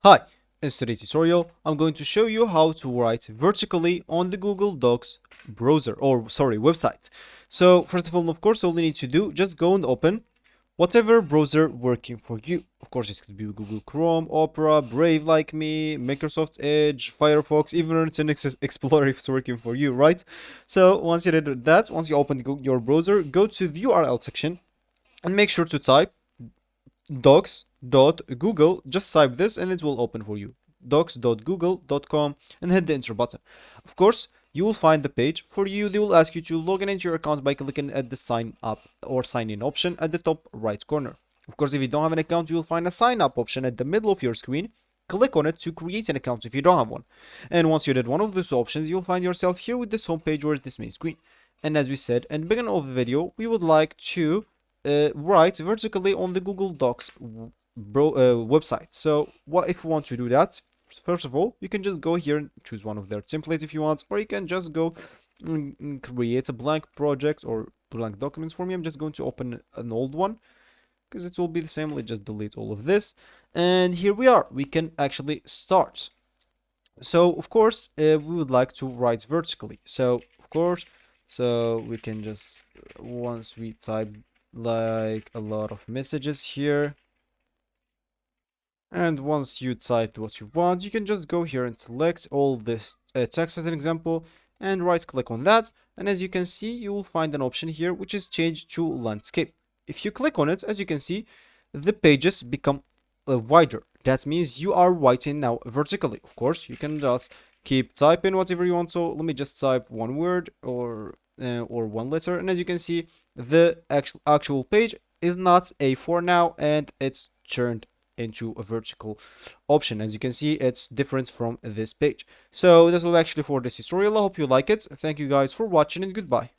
Hi, in today's tutorial, I'm going to show you how to write vertically on the Google Docs browser, or sorry, website. So first of all, all you need to do, just go and open whatever browser working for you. Of course, it could be Google Chrome, Opera, Brave like me, Microsoft Edge, Firefox, even Internet Explorer if it's working for you, right? So once you did that, once you open your browser, go to the URL section and make sure to type docs.google. Just type this and it will open for you, docs.google.com, and hit the enter button. Of course, you will find the page for you. They will ask you to log in into your account by clicking at the sign up or sign in option at the top right corner. Of course, if you don't have an account, you will find a sign up option at the middle of your screen. Click on it to create an account if you don't have one. And once you did one of those options, you'll find yourself here with this home page or this main screen. And as we said in the beginning of the video, we would like to write vertically on the Google Docs website. So what if you want to do that? First of all, you can just go here and choose one of their templates if you want, or you can just go and create a blank project or blank documents. For me, I'm just going to open an old one because it will be the same. Let's just delete all of this. And here we are. We can actually start. So of course, we would like to write vertically. So we can just, once we type like a lot of messages here, and once you type what you want, you can just go here and select all this text as an example and right click on that. And as you can see, you will find an option here which is change to landscape. If you click on it, as you can see, the pages become wider. That means you are writing now vertically. Of course, you can just keep typing whatever you want. So let me just type one word or one letter, and as you can see, the actual page is not A4 now, and it's turned into a vertical option. As you can see, it's different from this page. So this will actually for this tutorial. I hope you like it. Thank you guys for watching, and goodbye.